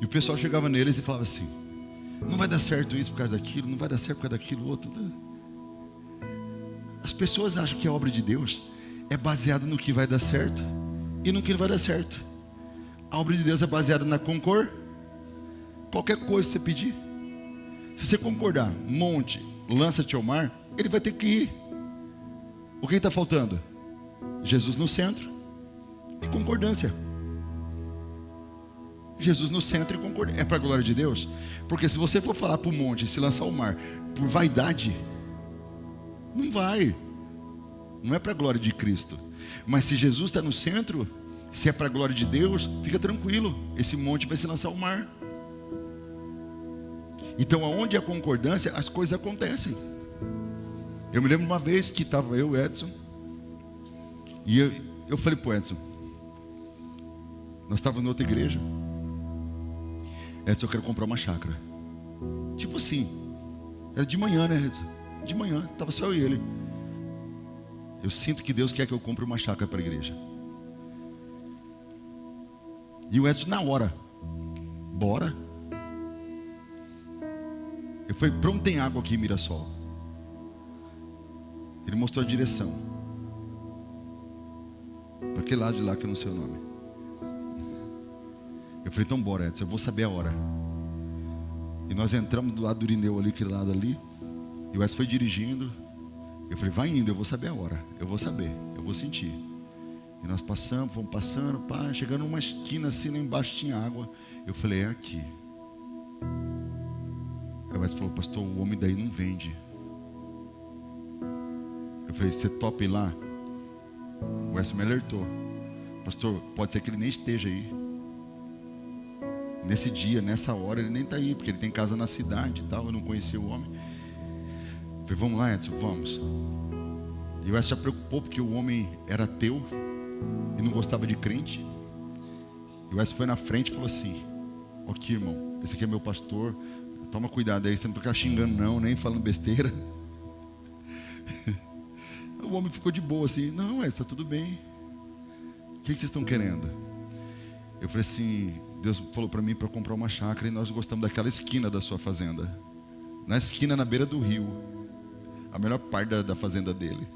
E o pessoal chegava neles e falava assim: não vai dar certo isso por causa daquilo, não vai dar certo por causa daquilo outro. As pessoas acham que a obra de Deus é baseada no que vai dar certo e no que não vai dar certo. A obra de Deus é baseada na concordância. Qualquer coisa que você pedir, se você concordar, monte, lança-te ao mar, ele vai ter que ir. O que está faltando? Jesus no centro e concordância. Jesus no centro e concordância. É para a glória de Deus? Porque se você for falar para o monte e se lançar ao mar por vaidade, não vai. Não é para a glória de Cristo. Mas se Jesus está no centro, se é para a glória de Deus, fica tranquilo, esse monte vai se lançar ao mar. Então aonde há concordância, as coisas acontecem. Eu me lembro uma vez que estava eu, Edson, e eu falei para o Edson, nós estávamos em outra igreja. Edson, eu quero comprar uma chácara. Tipo assim, era de manhã, né, Edson? De manhã, estava só eu e ele. Eu sinto que Deus quer que eu compre uma chácara para a igreja. E o Edson na hora: bora. Eu falei: para onde tem água aqui em Mirassol? Ele mostrou a direção. Para aquele lado de lá que eu não sei o nome. Eu falei: então bora, Edson, eu vou saber a hora. E nós entramos do lado do Irineu ali, aquele lado ali. E o Wes foi dirigindo. Eu falei, vai indo, eu vou saber a hora. Eu vou saber, eu vou sentir. E nós passamos, fomos passando, pá, chegando numa esquina assim, lá embaixo tinha água. Eu falei, é aqui. Aí o Wes falou, pastor, o homem daí não vende. Eu falei, você topa ir lá? O Wes me alertou. Pastor, pode ser que ele nem esteja aí. Nesse dia, nessa hora, ele nem está aí, porque ele tem casa na cidade e tal. Eu não conhecia o homem. Eu falei, vamos lá, Edson, vamos. E o Wes já preocupou, porque o homem era ateu e não gostava de crente. E o Wes foi na frente e falou assim, aqui, irmão, esse aqui é meu pastor, toma cuidado aí, você não fica xingando não, nem falando besteira. O homem ficou de boa assim, não, Wes, está tudo bem. O que vocês estão querendo? Eu falei assim, Deus falou para mim para comprar uma chácara e nós gostamos daquela esquina da sua fazenda. Na esquina, na beira do rio. A melhor parte da fazenda dele.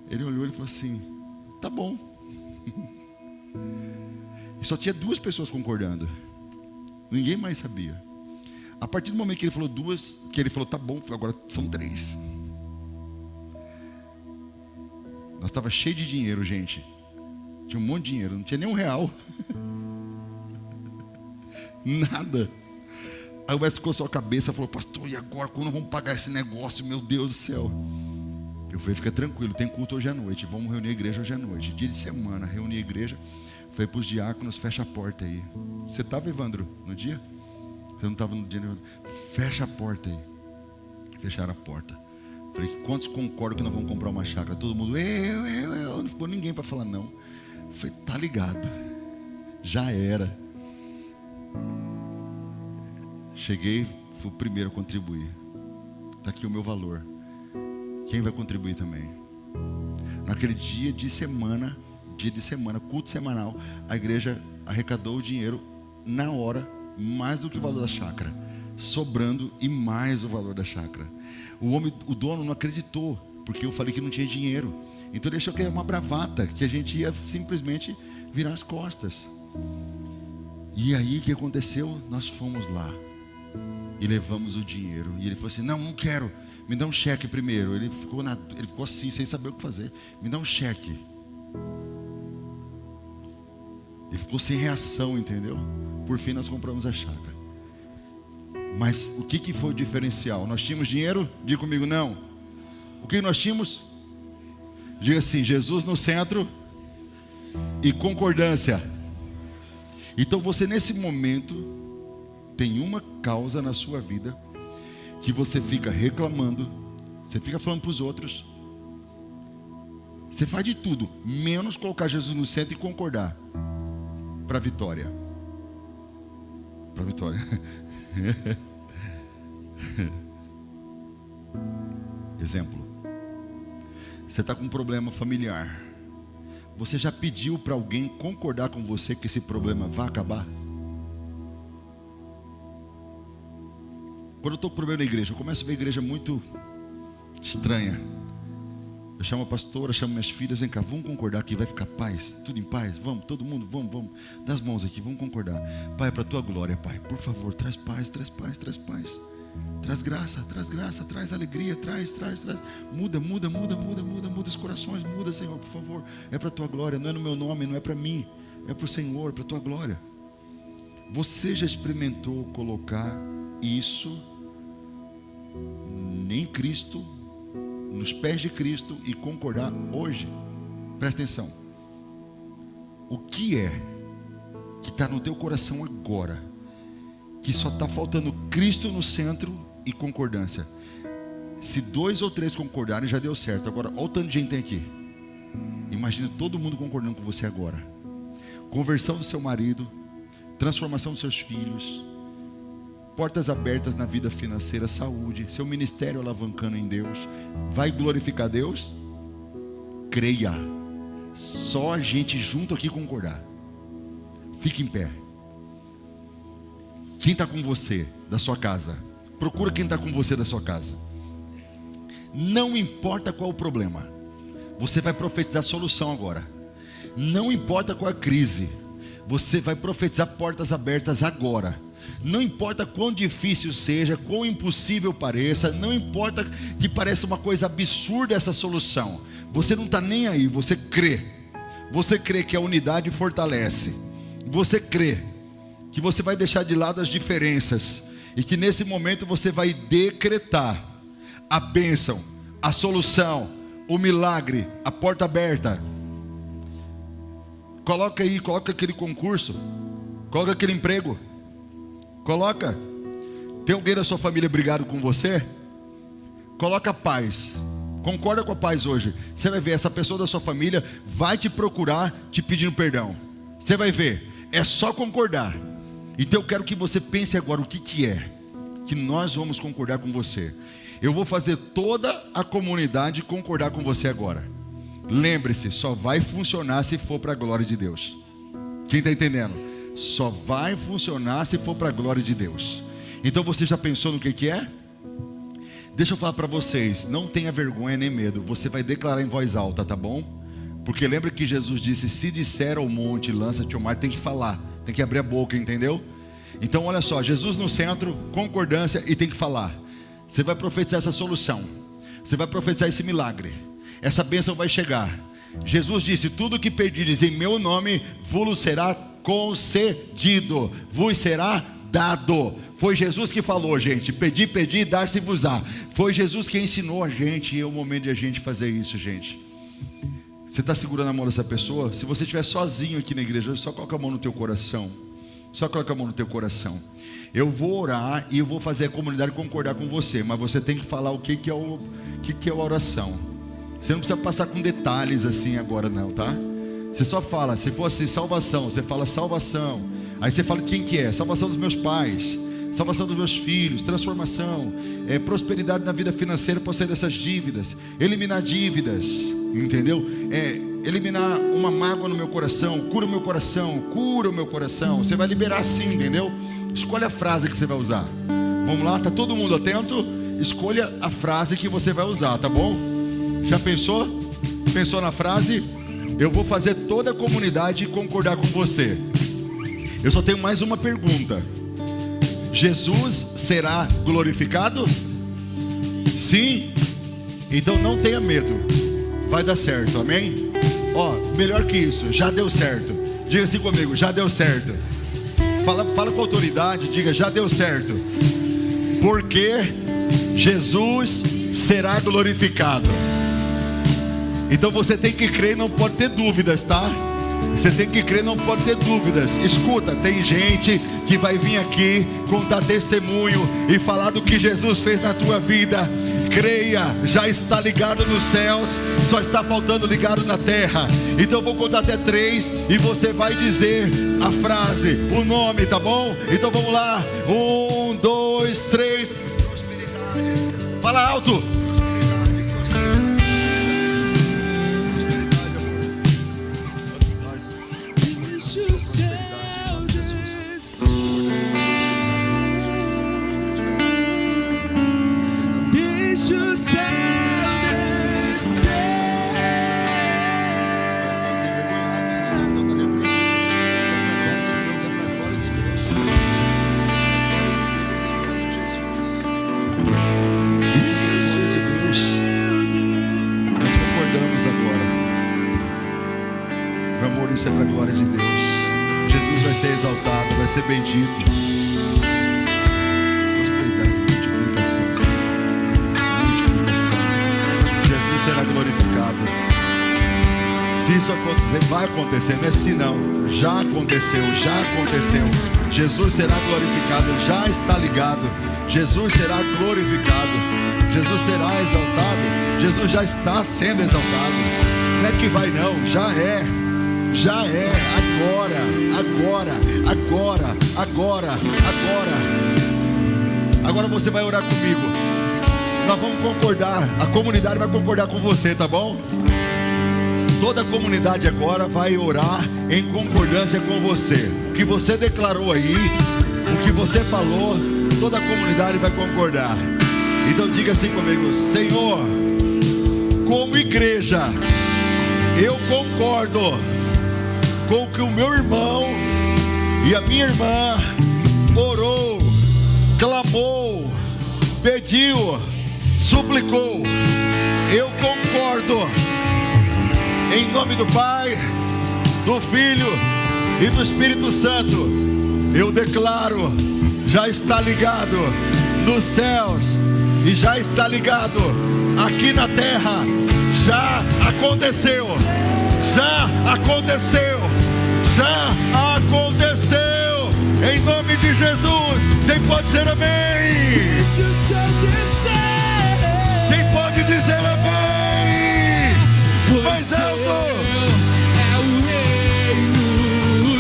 Ele olhou e falou assim, tá bom. E só tinha 2 pessoas concordando. Ninguém mais sabia. A partir do momento que ele falou 2, que ele falou, tá bom, agora são 3. Nós estava cheio de dinheiro, gente. Tinha um monte de dinheiro, não tinha nem R$1. Nada. Aí o Wes ficou só a cabeça e falou, pastor, e agora? Quando vamos pagar esse negócio? Meu Deus do céu. Eu falei, fica tranquilo, tem culto hoje à noite. Vamos reunir a igreja hoje à noite. Dia de semana, reunir a igreja. Falei para os diáconos, fecha a porta aí. Você estava, Evandro, no dia? Você não estava no dia, Evandro? Fecha a porta aí. Fecharam a porta. Falei, quantos concordam que nós vamos comprar uma chácara? Todo mundo, eu. Não ficou ninguém para falar não. Falei, tá ligado. Já era. Cheguei, fui o primeiro a contribuir. Está aqui o meu valor. Quem vai contribuir também? Naquele dia de semana, culto semanal, a igreja arrecadou o dinheiro na hora, mais do que o valor da chácara, sobrando e mais o valor da chácara. O dono não acreditou, porque eu falei que não tinha dinheiro. Então ele achou que era uma bravata, que a gente ia simplesmente virar as costas. E aí o que aconteceu? Nós fomos lá e levamos o dinheiro. E ele falou assim, não quero, me dá um cheque primeiro. Ele ficou assim, sem saber o que fazer. Me dá um cheque. Ele ficou sem reação, entendeu? Por fim nós compramos a chácara. Mas o que foi o diferencial? Nós tínhamos dinheiro? Diga comigo, não. O que nós tínhamos? Diga assim, Jesus no centro e concordância. Então você nesse momento tem uma causa na sua vida que você fica reclamando, você fica falando para os outros, você faz de tudo menos colocar Jesus no centro e concordar para a vitória. Para a vitória. Exemplo, você está com um problema familiar. Você já pediu para alguém concordar com você que esse problema vai acabar? Quando eu estou com problema na igreja, eu começo a ver a igreja muito estranha. Eu chamo a pastora, chamo minhas filhas, vem cá, vamos concordar que vai ficar paz, tudo em paz, vamos, todo mundo, vamos, dá as mãos aqui, vamos concordar. Pai, é para a tua glória, Pai, por favor, traz paz, traz paz, traz paz. Traz graça, traz alegria, traz. Muda os corações, muda, Senhor, por favor. É para a tua glória, não é no meu nome, não é para mim, é para o Senhor, para a tua glória. Você já experimentou colocar isso em Cristo, nos pés de Cristo e concordar hoje? Presta atenção. O que é que está no teu coração agora, que só está faltando Cristo no centro e concordância? Se 2 ou 3 concordarem, já deu certo. Agora, olha o tanto de gente tem aqui. Imagina todo mundo concordando com você agora. Conversão do seu marido, transformação dos seus filhos, portas abertas na vida financeira, saúde, seu ministério alavancando em Deus. Vai glorificar Deus? Creia. Só a gente junto aqui concordar. Fique em pé. Quem está com você da sua casa? Procura quem está com você da sua casa. Não importa qual o problema, você vai profetizar solução agora. Não importa qual a crise, você vai profetizar portas abertas agora. Não importa quão difícil seja, quão impossível pareça, não importa que pareça uma coisa absurda essa solução, você não está nem aí, você crê. Você crê que a unidade fortalece. Você crê que você vai deixar de lado as diferenças e que nesse momento você vai decretar a bênção, a solução, o milagre, a porta aberta. Coloca aí, coloca aquele concurso, coloca aquele emprego, coloca. Tem alguém da sua família brigado com você? Coloca a paz. Concorda com a paz hoje. Você vai ver, essa pessoa da sua família vai te procurar te pedindo perdão. Você vai ver, é só concordar. Então eu quero que você pense agora o que é que nós vamos concordar com você. Eu vou fazer toda a comunidade concordar com você agora. Lembre-se, só vai funcionar se for para a glória de Deus. Quem está entendendo? Só vai funcionar se for para a glória de Deus. Então você já pensou no que é? Deixa eu falar para vocês, não tenha vergonha nem medo. Você vai declarar em voz alta, tá bom? Porque lembra que Jesus disse, se disser ao monte, lança-te ao mar, tem que falar, tem que abrir a boca, entendeu? Então olha só, Jesus no centro, concordância, e tem que falar. Você vai profetizar essa solução, você vai profetizar esse milagre, essa bênção vai chegar. Jesus disse, tudo que pedires em meu nome, vos será concedido, vos será dado. Foi Jesus que falou, gente, pedi, pedi, dar-se-vos-á. Foi Jesus que ensinou a gente, e é o momento de a gente fazer isso, gente. Você está segurando a mão dessa pessoa? Se você estiver sozinho aqui na igreja, só coloca a mão no teu coração. Só coloca a mão no teu coração. Eu vou orar e eu vou fazer a comunidade concordar com você, mas você tem que falar o que é a oração. Você não precisa passar com detalhes assim agora não, tá? Você só fala, se for assim, salvação, você fala salvação. Aí você fala quem que é? Salvação dos meus pais, salvação dos meus filhos, transformação, prosperidade na vida financeira para sair dessas dívidas, eliminar dívidas, entendeu? Eliminar uma mágoa no meu coração, cura o meu coração. Você vai liberar assim, entendeu? Escolha a frase que você vai usar. Vamos lá, tá todo mundo atento? Escolha a frase que você vai usar, tá bom? Já pensou? Pensou na frase? Eu vou fazer toda a comunidade concordar com você. Eu só tenho mais uma pergunta. Jesus será glorificado? Sim? Então não tenha medo. Vai dar certo, amém? Melhor que isso, já deu certo. Diga assim comigo, já deu certo. Fala com autoridade, diga, já deu certo. Porque Jesus será glorificado. Então você tem que crer e não pode ter dúvidas, tá? Você tem que crer, não pode ter dúvidas. Escuta, tem gente que vai vir aqui contar testemunho e falar do que Jesus fez na tua vida. Creia, já está ligado nos céus, só está faltando ligado na terra. Então eu vou contar até 3 e você vai dizer a frase, o nome, tá bom? Então vamos lá, 1, 2, 3. Fala alto. Isso é para a glória de Deus. Jesus vai ser exaltado, vai ser bendito. Prosperidade, multiplicação. Jesus será glorificado. Se isso acontecer, vai acontecer, não é se não. Já aconteceu. Jesus será glorificado, já está ligado. Jesus será glorificado. Jesus será exaltado. Jesus já está sendo exaltado. Não é que vai não, já é. Já é, agora você vai orar comigo. Nós vamos concordar, a comunidade vai concordar com você, tá bom? Toda a comunidade agora vai orar em concordância com você. O que você declarou aí, o que você falou, toda a comunidade vai concordar. Então diga assim comigo: Senhor, como igreja, eu concordo com o que o meu irmão e a minha irmã orou pediu, suplicou. Eu concordo. Em nome do Pai, do Filho e do Espírito Santo, eu declaro, já está ligado nos céus e já está ligado aqui na terra. Já aconteceu, já aconteceu, já aconteceu. Em nome de Jesus. Quem pode dizer amém? Quem pode dizer amém? Mais alto. É o reino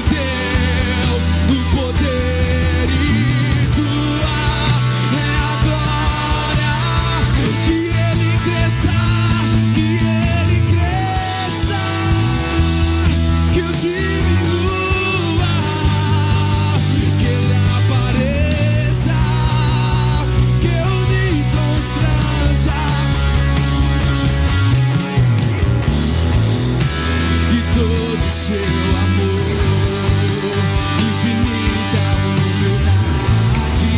teu, o poder e tua é a glória. Que ele cresça, que eu diminua, que ele apareça, que eu me constranja. E todo seu amor, infinita humildade,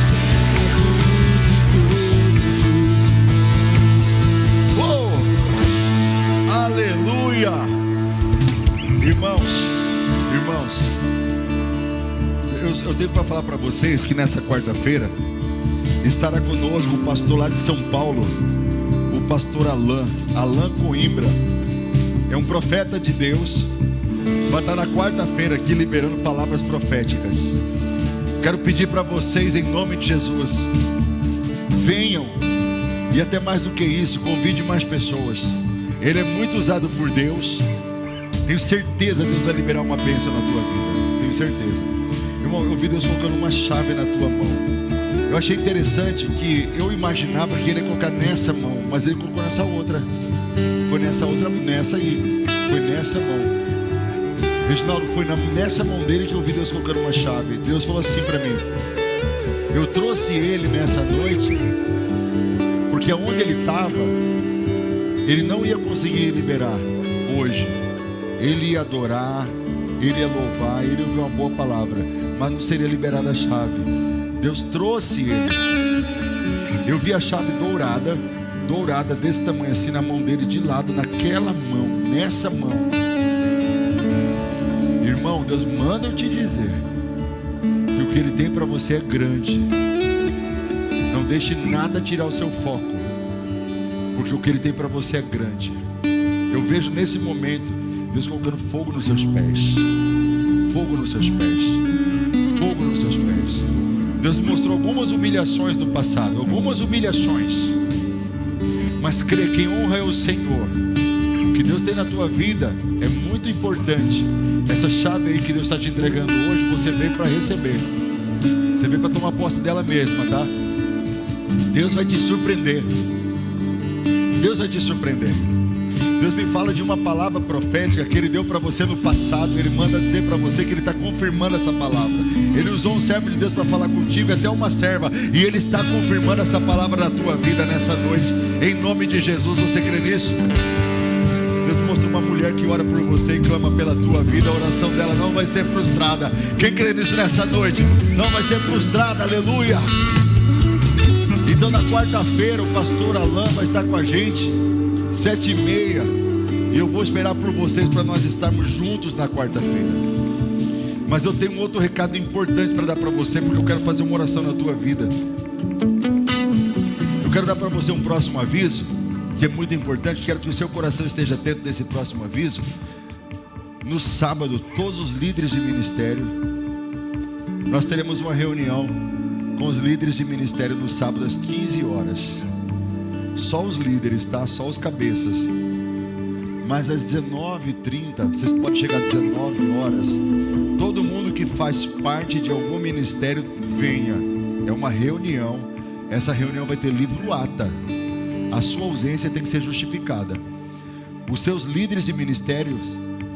servo de todos os. Aleluia. Irmãos, eu tenho para falar para vocês que nessa quarta-feira estará conosco o pastor lá de São Paulo, o pastor Alain Coimbra. É um profeta de Deus. Vai estar na quarta-feira aqui liberando palavras proféticas. Quero pedir para vocês, em nome de Jesus, venham, e até mais do que isso, convide mais pessoas. Ele é muito usado por Deus. Tenho certeza que Deus vai liberar uma bênção na tua vida. Tenho certeza. Irmão, eu vi Deus colocando uma chave na tua mão. Eu achei interessante que eu imaginava que ele ia colocar nessa mão, mas ele colocou nessa outra. Foi nessa outra, nessa aí. Foi nessa mão. Reginaldo, foi nessa mão dele que eu vi Deus colocando uma chave. Deus falou assim para mim: eu trouxe ele nessa noite porque aonde ele estava, ele não ia conseguir liberar hoje. Ele ia adorar, ele ia louvar, ele ia ouvir uma boa palavra, mas não seria liberada a chave. Deus trouxe ele. Eu vi a chave dourada desse tamanho assim na mão dele, de lado, naquela mão, nessa mão. Irmão, Deus manda eu te dizer que o que ele tem para você é grande. Não deixe nada tirar o seu foco, porque o que ele tem para você é grande. Eu vejo nesse momento Deus colocando fogo nos seus pés. Fogo nos seus pés. Fogo nos seus pés. Deus me mostrou algumas humilhações no passado. Algumas humilhações. Mas crê, quem honra é o Senhor. O que Deus tem na tua vida é muito importante. Essa chave aí que Deus está te entregando hoje, você veio para receber. Você veio para tomar posse dela mesma, tá? Deus vai te surpreender. Deus vai te surpreender. Deus me fala de uma palavra profética que Ele deu para você no passado. Ele manda dizer para você que Ele está confirmando essa palavra. Ele usou um servo de Deus para falar contigo, até uma serva, e Ele está confirmando essa palavra na tua vida nessa noite. Em nome de Jesus, você crê nisso? Deus mostra uma mulher que ora por você e clama pela tua vida. A oração dela não vai ser frustrada. Quem crê nisso nessa noite? Não vai ser frustrada, aleluia. Então na quarta-feira o pastor Alain vai estar com a gente 7h30, e eu vou esperar por vocês para nós estarmos juntos na quarta-feira. Mas eu tenho um outro recado importante para dar para você, porque eu quero fazer uma oração na tua vida. Eu quero dar para você um próximo aviso, que é muito importante. Quero que o seu coração esteja atento desse próximo aviso. No sábado, todos os líderes de ministério, nós teremos uma reunião com os líderes de ministério no sábado às 15 horas. Só os líderes, tá? Só os cabeças. Mas às 19h30, vocês podem chegar às 19 horas. Todo mundo que faz parte de algum ministério, venha. É uma reunião. Essa reunião vai ter livro ata. A sua ausência tem que ser justificada. Os seus líderes de ministérios